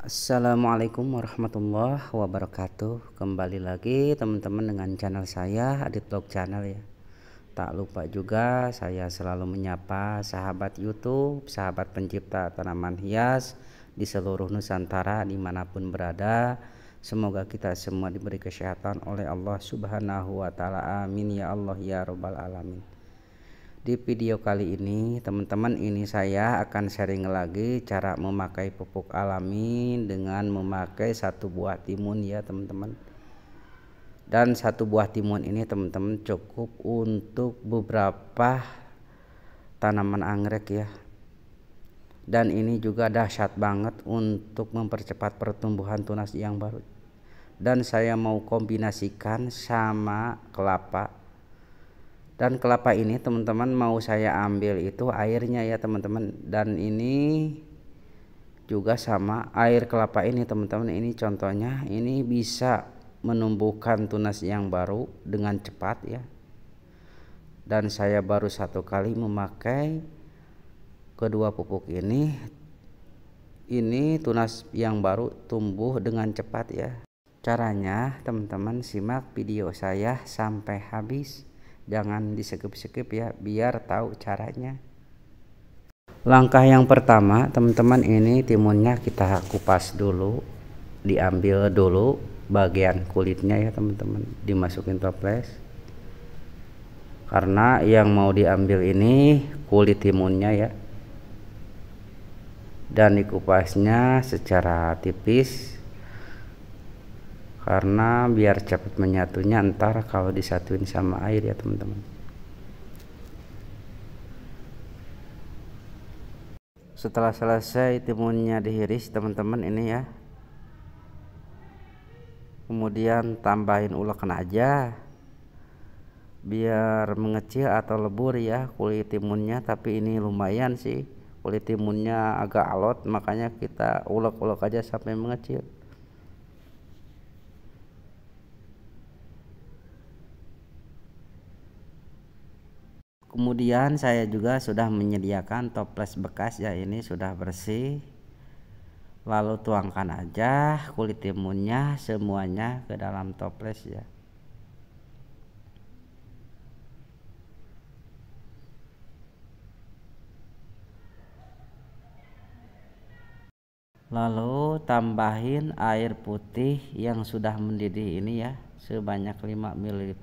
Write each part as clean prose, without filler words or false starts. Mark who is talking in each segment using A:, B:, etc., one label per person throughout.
A: Assalamualaikum warahmatullahi wabarakatuh. Kembali lagi teman-teman dengan channel saya Adit Vlog Channel ya. Tak lupa juga saya selalu menyapa sahabat YouTube, sahabat pencipta tanaman hias di seluruh Nusantara dimanapun berada. Semoga kita semua diberi kesehatan oleh Allah Subhanahu wa Ta'ala. Amin ya Allah ya Rabbal Alamin. Di video kali ini teman-teman, ini saya akan sharing lagi cara memakai pupuk alami dengan memakai satu buah timun ya teman-teman. Dan satu buah timun ini teman-teman cukup untuk beberapa tanaman anggrek ya. Dan ini juga dahsyat banget untuk mempercepat pertumbuhan tunas yang baru. Dan saya mau kombinasikan sama kelapa. Dan kelapa ini teman-teman mau saya ambil itu airnya ya teman-teman. Dan ini juga sama air kelapa ini teman-teman, ini contohnya, ini bisa menumbuhkan tunas yang baru dengan cepat ya. Dan saya baru satu kali memakai kedua pupuk ini tunas yang baru tumbuh dengan cepat ya. Caranya teman-teman simak video saya sampai habis. Jangan di-skip ya, biar tahu caranya. Langkah yang pertama teman-teman, ini timunnya kita kupas dulu, diambil dulu bagian kulitnya ya teman-teman, dimasukin toples. Karena yang mau diambil ini kulit timunnya ya. Dan dikupasnya secara tipis karena biar cepat menyatunya ntar kalau disatuin sama air ya teman-teman. Setelah selesai timunnya dihiris teman-teman ini ya, kemudian tambahin ulekan aja biar mengecil atau lebur ya kulit timunnya. Tapi ini lumayan sih, kulit timunnya agak alot, makanya kita ulek-ulek aja sampai mengecil. Kemudian saya juga sudah menyediakan toples bekas ya, ini sudah bersih. Lalu tuangkan aja kulit timunnya semuanya ke dalam toples ya. Lalu tambahin air putih yang sudah mendidih ini ya, sebanyak 5 ml.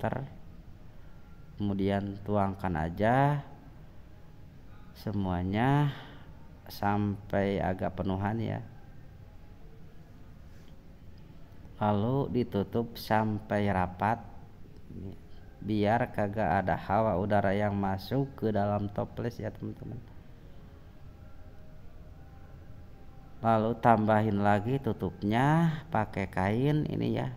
A: Kemudian tuangkan aja semuanya sampai agak penuhan ya. Lalu ditutup sampai rapat biar kagak ada hawa udara yang masuk ke dalam toples ya teman-teman. Lalu tambahin lagi tutupnya pakai kain ini ya,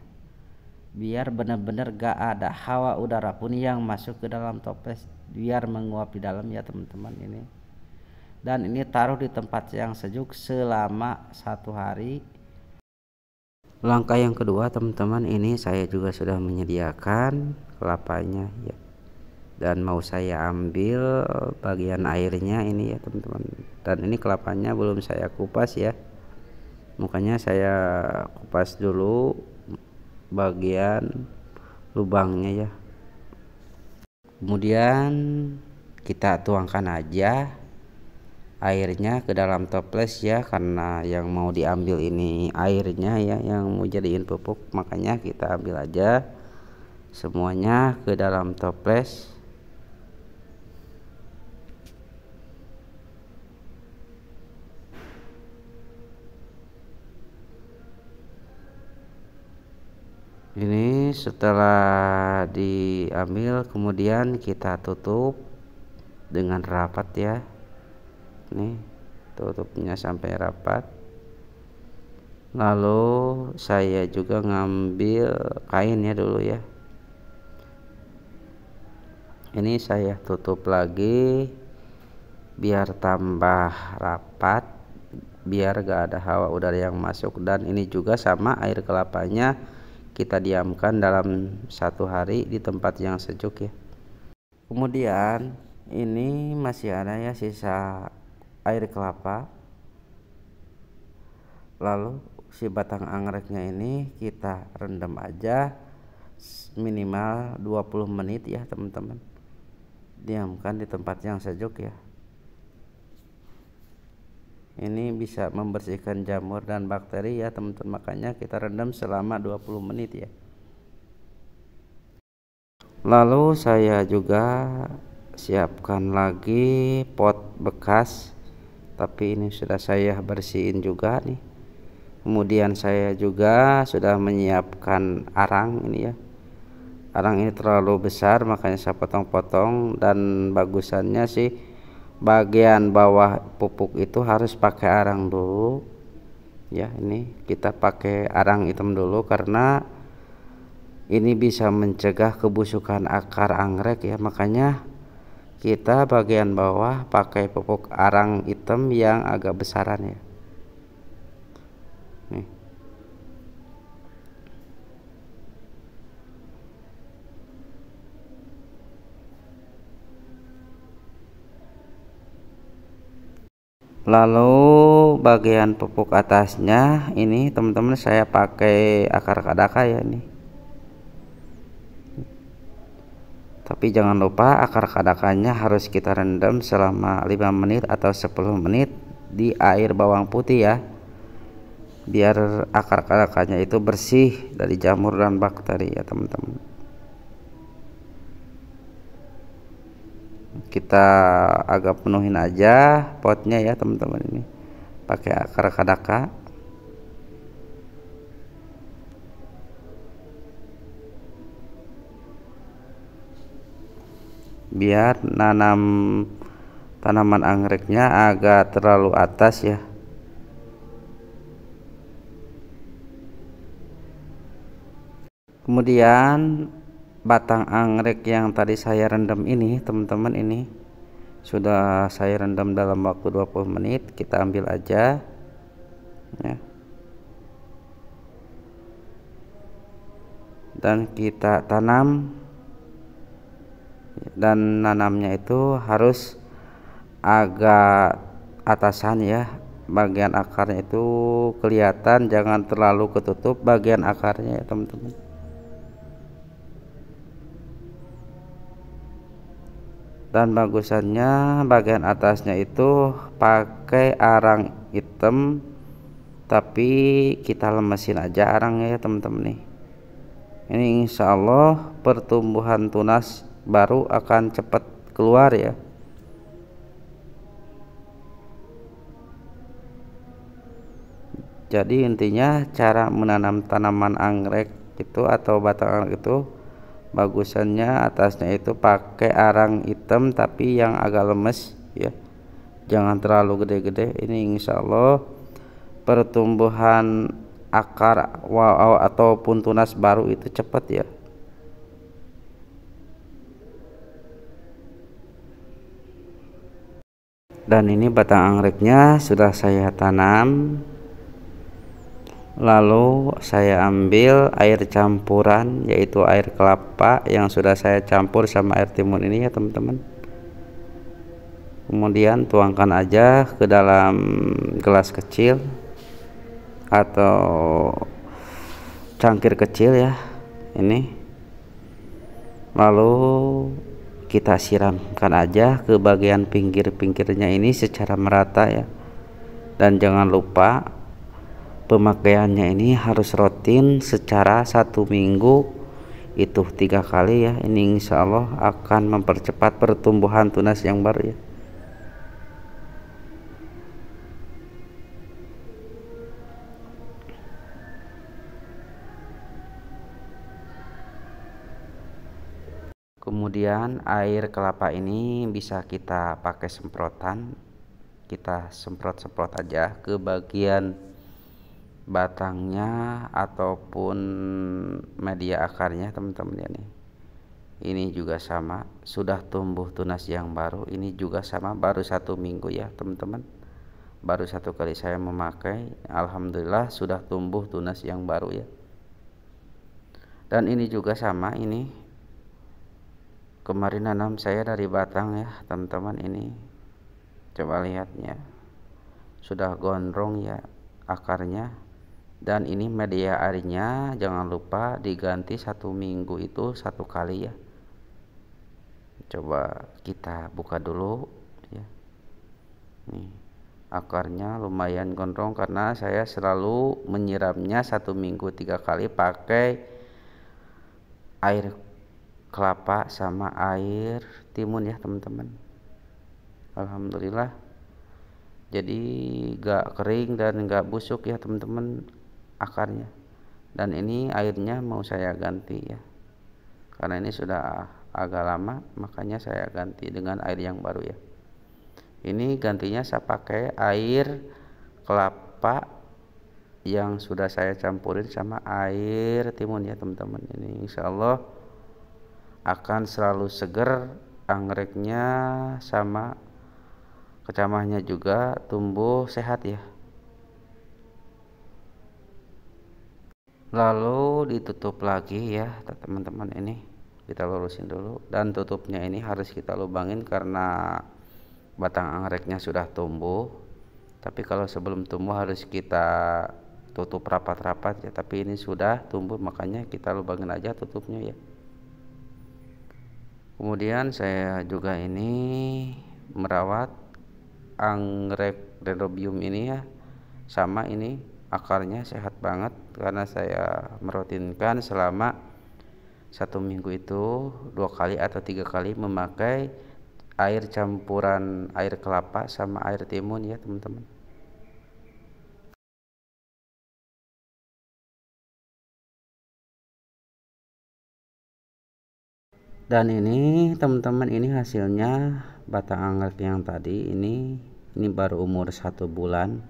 A: biar benar-benar gak ada hawa udara pun yang masuk ke dalam toples, biar menguap di dalam ya teman-teman ini. Dan ini taruh di tempat yang sejuk selama 1 hari. Langkah yang kedua teman-teman, ini saya juga sudah menyediakan kelapanya ya, dan mau saya ambil bagian airnya ini ya teman-teman. Dan ini kelapanya belum saya kupas ya, makanya saya kupas dulu bagian lubangnya ya. Kemudian kita tuangkan aja airnya ke dalam toples ya, karena yang mau diambil ini airnya ya, yang mau jadiin pupuk, makanya kita ambil aja semuanya ke dalam toples. Ini setelah diambil kemudian kita tutup dengan rapat ya. Nih tutupnya sampai rapat. Lalu saya juga ngambil kain ya dulu ya. Ini saya tutup lagi biar tambah rapat, biar gak ada hawa udara yang masuk. Dan ini juga sama air kelapanya kita diamkan dalam 1 hari di tempat yang sejuk ya. Kemudian ini masih ada ya sisa air kelapa, lalu si batang anggreknya ini kita rendam aja minimal 20 menit ya teman-teman. Diamkan di tempat yang sejuk ya. Ini bisa membersihkan jamur dan bakteri ya teman-teman, makanya kita rendam selama 20 menit ya. Lalu saya juga siapkan lagi pot bekas, tapi ini sudah saya bersihin juga nih. Kemudian saya juga sudah menyiapkan arang ini ya. Arang ini terlalu besar makanya saya potong-potong, dan bagusannya sih bagian bawah pupuk itu harus pakai arang dulu ya. Ini kita pakai arang hitam dulu karena ini bisa mencegah kebusukan akar anggrek ya, makanya kita bagian bawah pakai pupuk arang hitam yang agak besaran ya. Nih. Lalu bagian pupuk atasnya ini teman-teman saya pakai akar kadaka ya nih. Tapi jangan lupa akar kadakanya harus kita rendam selama 5 menit atau 10 menit di air bawang putih ya, biar akar kadakanya itu bersih dari jamur dan bakteri ya teman-teman. Kita agak penuhin aja potnya ya teman-teman, ini pakai akar kadaka biar nanam tanaman anggreknya agak terlalu atas ya. Kemudian batang anggrek yang tadi saya rendam ini teman-teman, ini sudah saya rendam dalam waktu 20 menit. Kita ambil aja ya, dan kita tanam, dan nanamnya itu harus agak atasan ya, bagian akarnya itu kelihatan, jangan terlalu ketutup bagian akarnya ya teman-teman. Dan bagusannya bagian atasnya itu pakai arang hitam, tapi kita lemesin aja arangnya ya teman-teman nih. Ini insya Allah pertumbuhan tunas baru akan cepat keluar ya. Jadi intinya cara menanam tanaman anggrek itu atau batang anggrek itu bagusannya atasnya itu pakai arang hitam tapi yang agak lemes ya, jangan terlalu gede-gede. Ini insya Allah pertumbuhan akar ataupun tunas baru itu cepat ya. Dan ini batang anggreknya sudah saya tanam. Lalu saya ambil air campuran, yaitu air kelapa yang sudah saya campur sama air timun ini ya teman-teman. Kemudian tuangkan aja ke dalam gelas kecil atau cangkir kecil ya ini. Lalu kita siramkan aja ke bagian pinggir-pinggirnya ini secara merata ya. Dan jangan lupa pemakaiannya ini harus rutin secara 1 minggu itu 3 kali ya. Ini insya Allah akan mempercepat pertumbuhan tunas yang baru ya. Kemudian air kelapa ini bisa kita pakai semprotan, kita semprot-semprot aja ke bagian batangnya ataupun media akarnya teman-teman ya nih. Ini juga sama, sudah tumbuh tunas yang baru. Ini juga sama, baru 1 minggu ya teman-teman, baru 1 kali saya memakai, alhamdulillah sudah tumbuh tunas yang baru ya. Dan ini juga sama, ini kemarin nanam saya dari batang ya teman-teman. Ini coba lihatnya, sudah gondrong ya akarnya. Dan ini media airnya jangan lupa diganti 1 minggu itu 1 kali ya. Coba kita buka dulu ya. Nih, akarnya lumayan gondrong karena saya selalu menyiramnya 1 minggu 3 kali pakai air kelapa sama air timun ya teman-teman. Alhamdulillah, jadi gak kering dan gak busuk ya teman-teman akarnya. Dan ini airnya mau saya ganti ya, karena ini sudah agak lama, makanya saya ganti dengan air yang baru ya. Ini gantinya saya pakai air kelapa yang sudah saya campurin sama air timun ya teman-teman. Ini insya Allah akan selalu seger anggreknya, sama kecamahnya juga tumbuh sehat ya. Lalu ditutup lagi ya teman-teman, ini kita lurusin dulu, dan tutupnya ini harus kita lubangin karena batang anggreknya sudah tumbuh. Tapi kalau sebelum tumbuh harus kita tutup rapat-rapat ya, tapi ini sudah tumbuh makanya kita lubangin aja tutupnya ya. Kemudian saya juga ini merawat anggrek dendrobium ini ya, sama ini akarnya sehat banget karena saya merutinkan selama 1 minggu itu 2 kali atau 3 kali memakai air campuran air kelapa sama air timun ya teman-teman. Dan ini teman-teman, ini hasilnya batang anggrek yang tadi ini baru umur 1 bulan.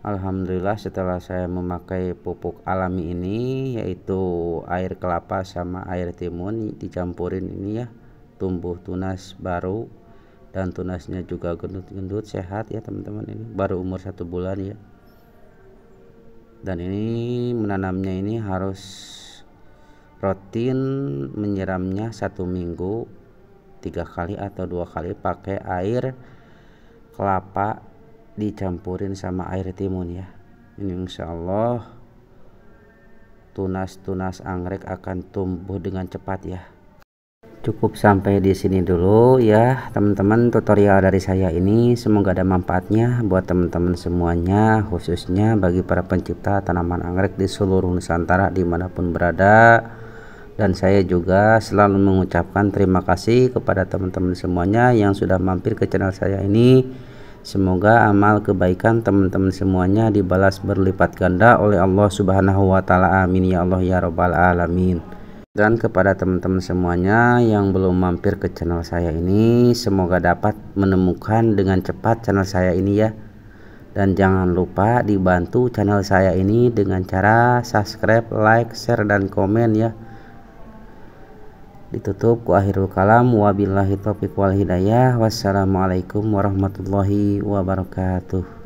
A: Alhamdulillah setelah saya memakai pupuk alami ini, yaitu air kelapa sama air timun dicampurin ini ya, tumbuh tunas baru, dan tunasnya juga gendut-gendut sehat ya teman-teman. Ini baru umur 1 bulan ya. Dan ini menanamnya ini harus rutin menyiramnya 1 minggu 3 kali atau 2 kali pakai air kelapa dicampurin sama air timun ya. Ini insya Allah tunas-tunas anggrek akan tumbuh dengan cepat ya. Cukup sampai di sini dulu ya teman-teman tutorial dari saya ini, semoga ada manfaatnya buat teman-teman semuanya, khususnya bagi para pencipta tanaman anggrek di seluruh Nusantara dimanapun berada. Dan saya juga selalu mengucapkan terima kasih kepada teman-teman semuanya yang sudah mampir ke channel saya ini. Semoga amal kebaikan teman-teman semuanya dibalas berlipat ganda oleh Allah Subhanahu wa Ta'ala. Amin ya Allah ya Rabbal Alamin. Dan kepada teman-teman semuanya yang belum mampir ke channel saya ini, semoga dapat menemukan dengan cepat channel saya ini ya. Dan jangan lupa dibantu channel saya ini dengan cara subscribe, like, share, dan komen ya. Ditutup ku akhirul kalam, wabillahi taufiq wal hidayah. Wassalamualaikum warahmatullahi wabarakatuh.